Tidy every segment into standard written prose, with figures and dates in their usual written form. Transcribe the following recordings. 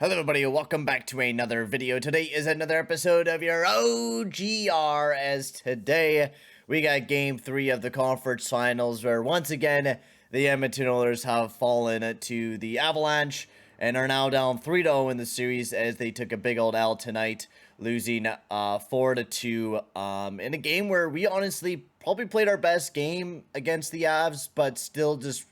Hello everybody, welcome back to another video. Today is another episode of your OGR, as today we got game 3 of the conference finals, where once again the Edmonton Oilers have fallen to the Avalanche and are now down 3-0 in the series as they took a big old L tonight, losing 4-2 in a game where we honestly probably played our best game against the Avs, but still just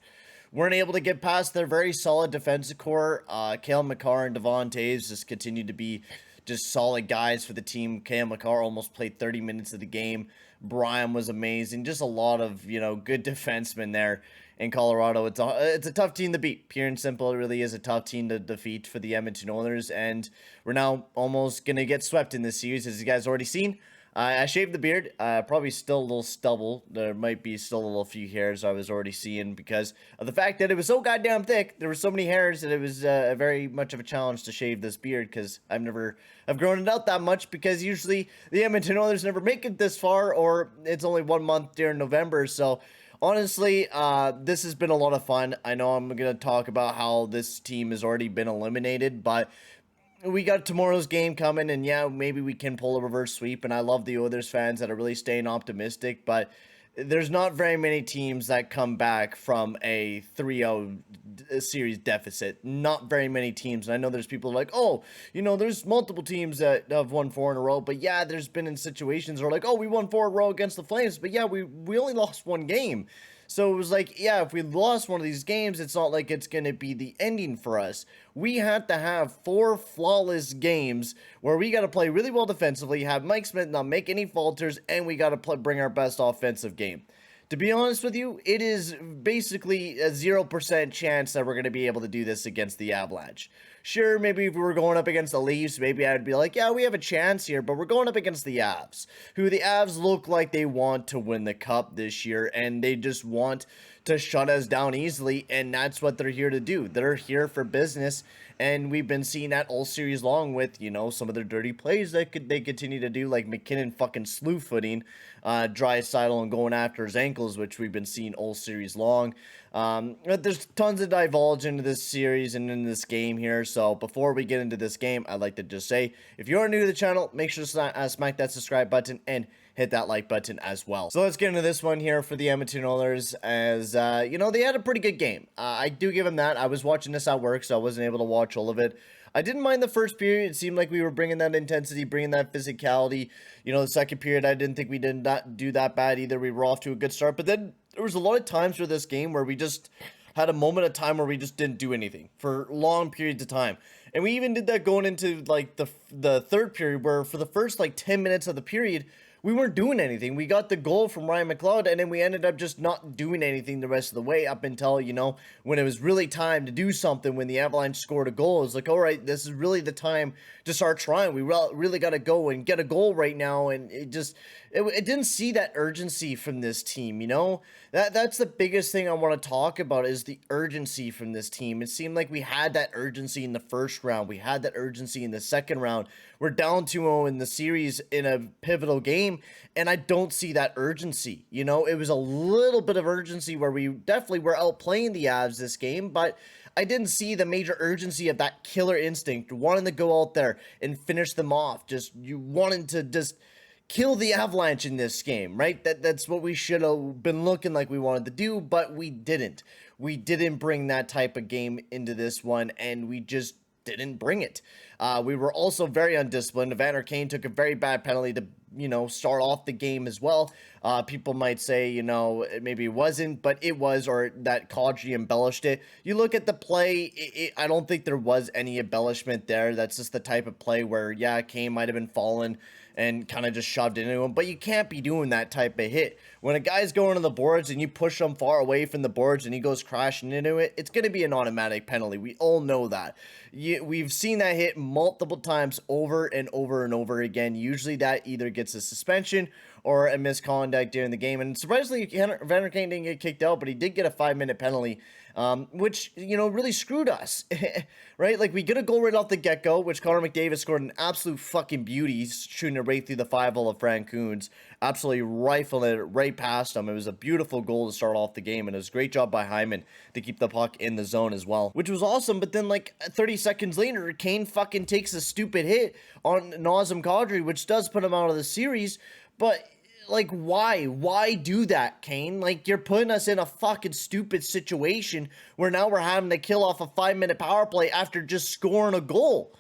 weren't able to get past their very solid defensive core. Cale Makar and Devon Toews just continued to be just solid guys for the team. Cale Makar almost played 30 minutes of the game. Brian was amazing. Just a lot of, good defensemen there in Colorado. It's a tough team to beat. Pure and simple, it really is a tough team to defeat for the Edmonton Oilers. And we're now almost going to get swept in this series, as you guys already seen. I shaved the beard, probably still a little stubble. There might be still a little few hairs I was already seeing because of the fact that it was so goddamn thick. There were so many hairs that it was very much of a challenge to shave this beard because I've grown it out that much, because usually the Edmonton Oilers never make it this far, or it's only 1 month during November. So honestly, this has been a lot of fun. I know I'm going to talk about how this team has already been eliminated, but we got tomorrow's game coming, and yeah, maybe we can pull a reverse sweep. And I love the Oilers fans that are really staying optimistic, but there's not very many teams that come back from a 3-0 series deficit. Not very many teams. And I know there's people like, oh, there's multiple teams that have won 4 in a row. But yeah, there's been in situations where like, oh, we won 4 in a row against the Flames, but yeah, we only lost 1 game. So it was like, yeah, if we lost one of these games, it's not like it's going to be the ending for us. We had to have 4 flawless games where we got to play really well defensively, have Mike Smith not make any falters, and we got to bring our best offensive game. To be honest with you, it is basically a 0% chance that we're going to be able to do this against the Avalanche. Sure, maybe if we were going up against the Leafs, maybe I'd be like, yeah, we have a chance here, but we're going up against the Avs, who the Avs look like they want to win the Cup this year, and they just want to shut us down easily, and that's what they're here to do. They're here for business, and we've been seeing that all series long with, some of their dirty plays that they continue to do, like McKinnon fucking slew footing Draisaitl and going after his ankles, which we've been seeing all series long. But there's tons to divulge into this series and in this game here. So before we get into this game, I'd like to just say, if you're new to the channel, make sure to smack that subscribe button and hit that like button as well. So let's get into this one here for the Edmonton Oilers, as they had a pretty good game. I do give them that. I was watching this at work, so I wasn't able to watch all of it. I didn't mind the first period. It seemed like we were bringing that intensity, bringing that physicality. The second period, I didn't think we did not do that bad either. We were off to a good start, but then there was a lot of times for this game where we just had a moment of time where we just didn't do anything for long periods of time. And we even did that going into like the third period, where for the first like 10 minutes of the period, we weren't doing anything. We got the goal from Ryan McLeod, and then we ended up just not doing anything the rest of the way up until, when it was really time to do something. When the Avalanche scored a goal, it was like, all right, this is really the time to start trying. We really got to go and get a goal right now. And it didn't see that urgency from this team, That's the biggest thing I want to talk about, is the urgency from this team. It seemed like we had that urgency in the first round. We had that urgency in the second round. We're down 2-0 in the series in a pivotal game, and I don't see that urgency. It was a little bit of urgency where we definitely were outplaying the Avs this game, but I didn't see the major urgency of that killer instinct, wanting to go out there and finish them off. You wanted to just kill the Avalanche in this game, right? That's what we should have been looking like we wanted to do, but we didn't. We didn't bring that type of game into this one, and we just didn't bring it. We were also very undisciplined. Evander Kane took a very bad penalty to, start off the game as well. People might say, maybe it wasn't, but it was, or that Kadri embellished it. You look at the play, I don't think there was any embellishment there. That's just the type of play where, yeah, Kane might have been falling and kind of just shoved into him, but you can't be doing that type of hit. When a guy's going to the boards and you push him far away from the boards and he goes crashing into it, it's going to be an automatic penalty. We all know that. We've seen that hit multiple times over and over and over again. Usually that either gets a suspension or a misconduct during the game. And surprisingly, Vander Kane didn't get kicked out, but he did get a 5-minute penalty which, really screwed us, right? Like, we get a goal right off the get-go, which Connor McDavid scored an absolute fucking beauty, shooting it right through the 5-hole of Frank Coons, absolutely rifling it right past him. It was a beautiful goal to start off the game, and it was a great job by Hyman to keep the puck in the zone as well, which was awesome. But then, like, 30 seconds later, Kane fucking takes a stupid hit on Nazem Kadri, which does put him out of the series, but like, why do that, Kane? Like, you're putting us in a fucking stupid situation where now we're having to kill off a 5-minute power play after just scoring a goal.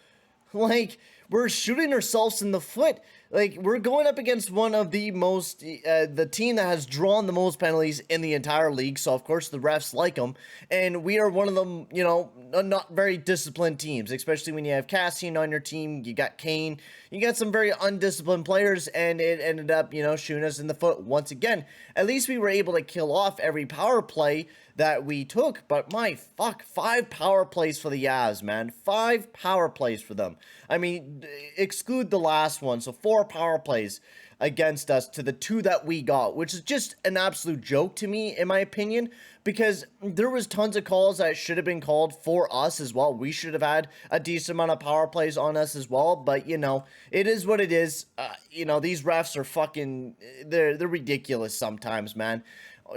Like, we're shooting ourselves in the foot. Like, we're going up against one of the most, the team that has drawn the most penalties in the entire league. So, of course, the refs like them. And we are one of them, not very disciplined teams, especially when you have Cassian on your team. You got Kane. You got some very undisciplined players, and it ended up, shooting us in the foot once again. At least we were able to kill off every power play that we took, but my fuck, 5 power plays for the Avs, man. 5 power plays for them. I mean, exclude the last one, so 4 power plays against us to the 2 that we got, which is just an absolute joke to me, in my opinion, because there was tons of calls that should have been called for us as well. We should have had a decent amount of power plays on us as well, but, it is what it is. These refs are fucking, they're ridiculous sometimes, man.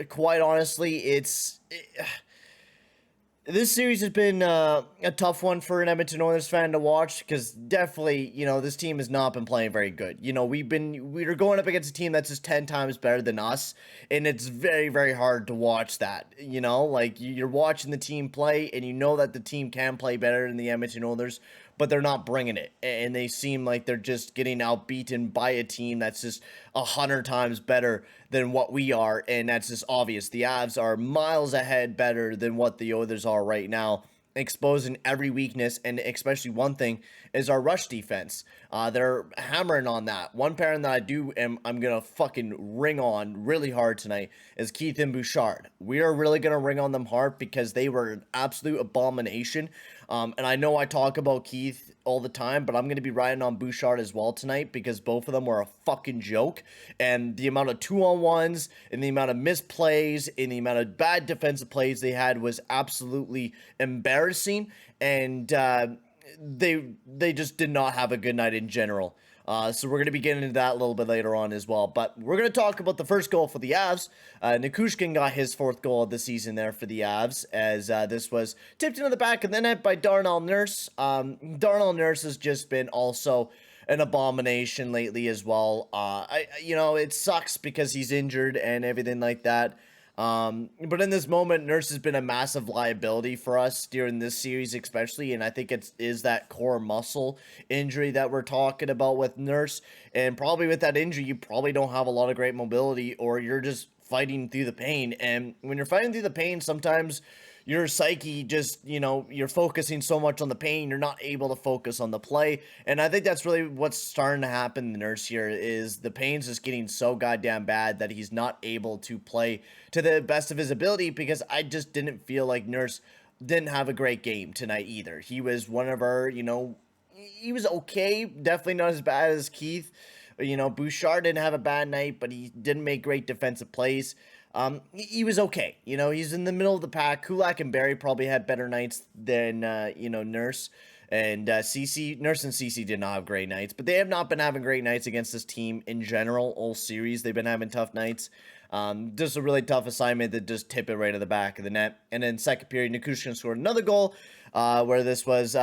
Quite honestly, this series has been a tough one for an Edmonton Oilers fan to watch, because definitely, this team has not been playing very good. We're going up against a team that's just 10 times better than us, and it's very, very hard to watch that. Like, you're watching the team play, and you know that the team can play better than the Edmonton Oilers, but they're not bringing it, and they seem like they're just getting outbeaten by a team that's just 100 times better than what we are, and that's just obvious. The Avs are miles ahead better than what the Oilers are right now, exposing every weakness, and especially one thing is our rush defense. They're hammering on that. One pairing that I'm gonna fucking ring on really hard tonight is Keith and Bouchard. We are really gonna ring on them hard because they were an absolute abomination. And I know I talk about Keith all the time, but I'm going to be riding on Bouchard as well tonight because both of them were a fucking joke. And the amount of 2-on-1s and the amount of missed plays and the amount of bad defensive plays they had was absolutely embarrassing. And they just did not have a good night in general. So we're going to be getting into that a little bit later on as well. But we're going to talk about the first goal for the Avs. Nikushkin got his 4th goal of the season there for the Avs, as this was tipped into the back of the net by Darnell Nurse. Darnell Nurse has just been also an abomination lately as well. It sucks because he's injured and everything like that. But in this moment, Nurse has been a massive liability for us during this series especially, and I think it is that core muscle injury that we're talking about with Nurse, and probably with that injury, you probably don't have a lot of great mobility, or you're just fighting through the pain, and when you're fighting through the pain, sometimes your psyche just, you're focusing so much on the pain, you're not able to focus on the play. And I think that's really what's starting to happen in the Nurse here, is the pain's just getting so goddamn bad that he's not able to play to the best of his ability, because I just didn't feel like Nurse didn't have a great game tonight either. He was one of our, he was okay, definitely not as bad as Keith. Bouchard didn't have a bad night, but he didn't make great defensive plays. He was okay. He's in the middle of the pack. Kulak and Barry probably had better nights than, Nurse. And CC, Nurse and CC did not have great nights, but they have not been having great nights against this team in general. All series, they've been having tough nights. Just a really tough assignment to just tip it right to the back of the net. And then second period, Nikushkin scored another goal, where this was,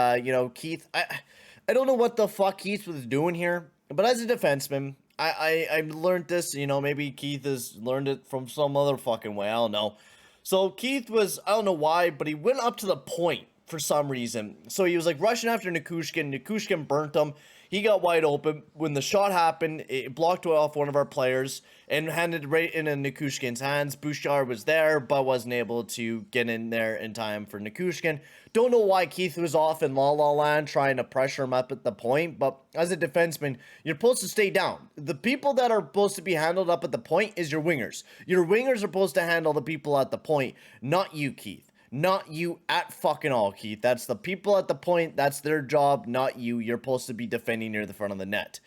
Keith. I don't know what the fuck Keith was doing here, but as a defenseman, I learned this, maybe Keith has learned it from some other fucking way, I don't know. So Keith was, I don't know why, but he went up to the point for some reason. So he was like rushing after Nikushkin. Nikushkin burnt him. He got wide open. When the shot happened, it blocked off one of our players and handed it right into Nikushkin's hands. Bouchard was there, but wasn't able to get in there in time for Nikushkin. Don't know why Keith was off in La La Land trying to pressure him up at the point, but as a defenseman, you're supposed to stay down. The people that are supposed to be handled up at the point is your wingers. Your wingers are supposed to handle the people at the point, not you, Keith. Not you at fucking all, Keith. That's the people at the point. That's their job, not you. You're supposed to be defending near the front of the net.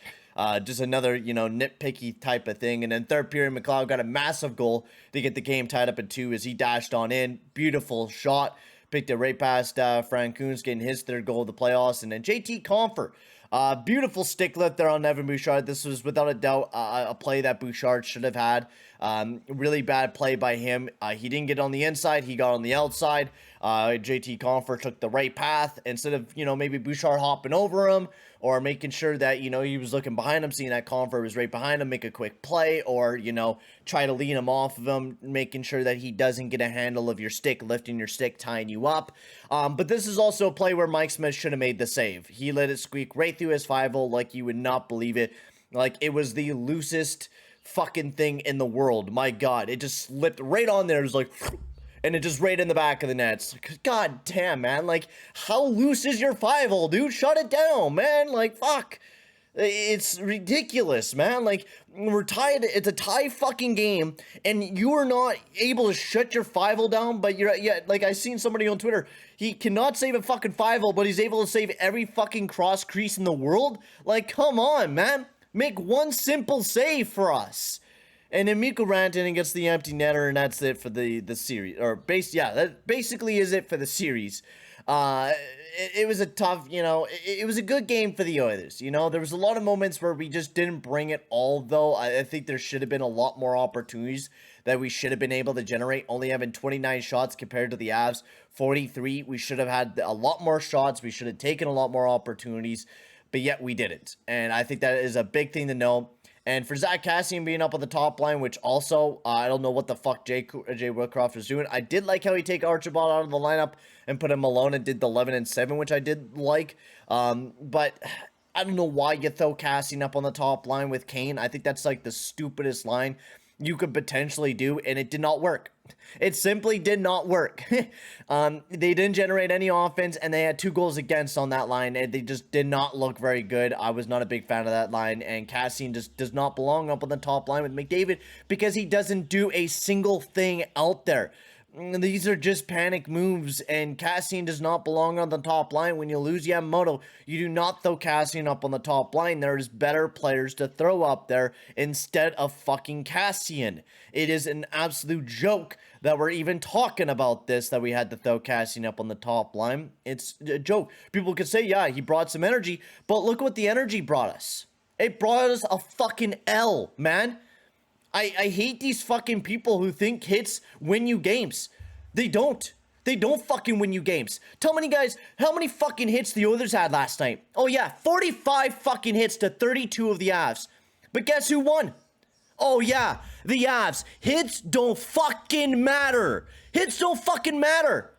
Just another, nitpicky type of thing. And then third period, McLeod got a massive goal to get the game tied up at 2 as he dashed on in. Beautiful shot. Picked it right past Frank Kuhn's, getting his third goal of the playoffs. And then JT Compher. Beautiful stick lift there on Evan Bouchard. This was without a doubt a play that Bouchard should have had. Really bad play by him. He didn't get on the inside. He got on the outside. JT Compher took the right path instead of, maybe Bouchard hopping over him or making sure that, he was looking behind him, seeing that Compher was right behind him, make a quick play or, try to lean him off of him, making sure that he doesn't get a handle of your stick, lifting your stick, tying you up. But this is also a play where Mike Smith should have made the save. He let it squeak right through his 5-0 like you would not believe it. Like it was the loosest fucking thing in the world. My God, it just slipped right on there. It was like, and it just right in the back of the net. It's like, God damn, man. Like, how loose is your 5-0, dude? Shut it down, man. Like, fuck. It's ridiculous, man. Like, we're tied. It's a tie fucking game, and you are not able to shut your 5-0 down, but like, I seen somebody on Twitter. He cannot save a fucking 5-0, but he's able to save every fucking cross crease in the world. Like, come on, man. Make one simple save for us. And then Mikko Rantanen gets the empty netter, and that's it for the series. That basically is it for the series. It was a tough, it was a good game for the Oilers. There was a lot of moments where we just didn't bring it all, though. I think there should have been a lot more opportunities that we should have been able to generate, only having 29 shots compared to the Avs, 43. We should have had a lot more shots. We should have taken a lot more opportunities, but yet we didn't. And I think that is a big thing to know. And for Zach Kassian being up on the top line, which also, I don't know what the fuck Jay Woodcroft was doing. I did like how he take Archibald out of the lineup and put him alone and did the 11-7, which I did like. But I don't know why you throw Kassian up on the top line with Kane. I think that's like the stupidest line you could potentially do, and it did not work. It simply did not work. They didn't generate any offense, and they had 2 goals against on that line, and they just did not look very good. I was not a big fan of that line, and Kassian just does not belong up on the top line with McDavid because he doesn't do a single thing out there. These are just panic moves, and Kassian does not belong on the top line. When you lose Yamamoto, you do not throw Kassian up on the top line. There's better players to throw up there instead of fucking Kassian. It is an absolute joke that we're even talking about this, that we had to throw Kassian up on the top line. It's a joke. People could say, yeah, he brought some energy, but look what the energy brought us. It brought us a fucking L, man. I hate these fucking people who think hits win you games. They don't. They don't fucking win you games. Tell me, guys, how many fucking hits the Oilers had last night? Oh yeah, 45 fucking hits to 32 of the Avs. But guess who won? Oh yeah, the Avs. Hits don't fucking matter. Hits don't fucking matter.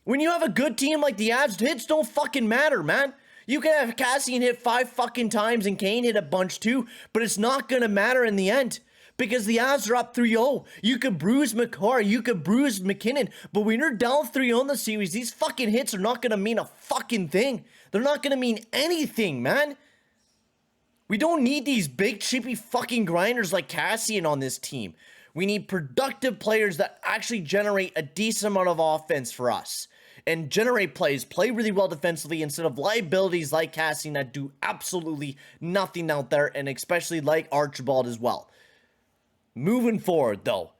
When you have a good team like the Avs, hits don't fucking matter, man. You can have Kassian hit 5 fucking times and Kane hit a bunch too, but it's not gonna matter in the end. Because the Avs are up 3-0. You could bruise McCarr, you could bruise McKinnon, but when you're down 3-0 in the series, these fucking hits are not going to mean a fucking thing. They're not going to mean anything, man. We don't need these big, chippy fucking grinders like Kassian on this team. We need productive players that actually generate a decent amount of offense for us. And generate plays, play really well defensively instead of liabilities like Kassian that do absolutely nothing out there, and especially like Archibald as well. Moving forward, though,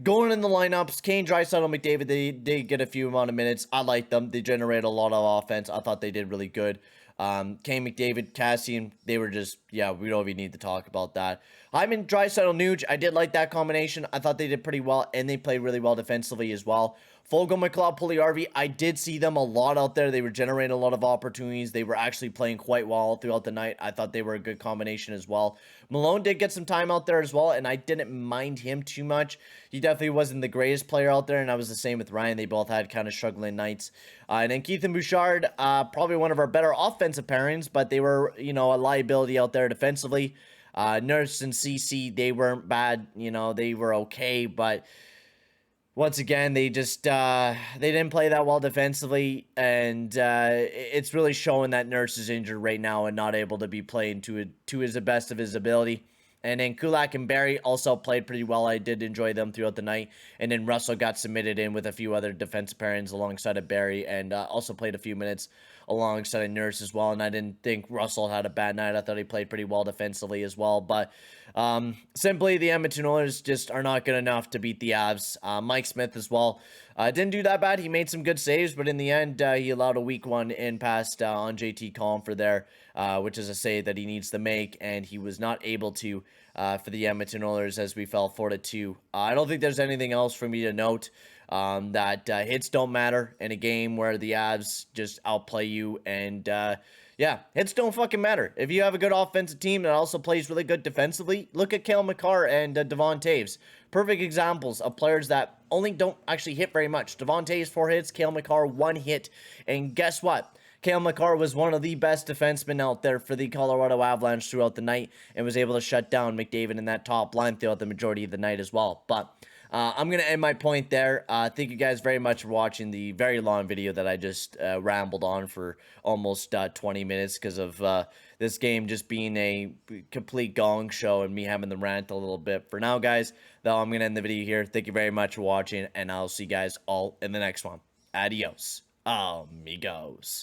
going in the lineups, Kane, Draisaitl, McDavid, they get a few amount of minutes. I like them. They generate a lot of offense. I thought they did really good. Kane, McDavid, Kassian, they were just, yeah, we don't even need to talk about that. Hyman, Draisaitl, Nuge, I did like that combination. I thought they did pretty well, and they played really well defensively as well. Fogle, McLeod, Puljujärvi, I did see them a lot out there. They were generating a lot of opportunities. They were actually playing quite well throughout the night. I thought they were a good combination as well. Malone did get some time out there as well, and I didn't mind him too much. He definitely wasn't the greatest player out there, and I was the same with Ryan. They both had kind of struggling nights. And then Keith and Bouchard, probably one of our better offensive pairings, but they were, a liability out there defensively. Nurse and CC, they weren't bad. They were okay, but once again, they just they didn't play that well defensively, and it's really showing that Nurse is injured right now and not able to be playing to the best of his ability. And then Kulak and Barry also played pretty well. I did enjoy them throughout the night. And then Russell got submitted in with a few other defensive pairings alongside of Barry, and also played a few minutes alongside of Nurse as well. And I didn't think Russell had a bad night. I thought he played pretty well defensively as well. But simply, the Edmonton Oilers just are not good enough to beat the Avs. Mike Smith as well didn't do that bad. He made some good saves, but in the end, he allowed a weak one in past on JT Compher there, which is a save that he needs to make, and he was not able to for the Edmonton Oilers as we fell 4-2. I don't think there's anything else for me to note. That hits don't matter in a game where the Avs just outplay you, and yeah, hits don't fucking matter. If you have a good offensive team that also plays really good defensively, look at COL McCarr and Devon Taves. Perfect examples of players that only don't actually hit very much. Devon Taves 4 hits, COL McCarr 1 hit, and guess what? COL McCarr was one of the best defensemen out there for the Colorado Avalanche throughout the night and was able to shut down McDavid in that top line throughout the majority of the night as well. But I'm going to end my point there. Thank you guys very much for watching the very long video that I just rambled on for almost 20 minutes because of this game just being a complete gong show and me having the rant a little bit. For now, guys, though, I'm going to end the video here. Thank you very much for watching, and I'll see you guys all in the next one. Adios, amigos.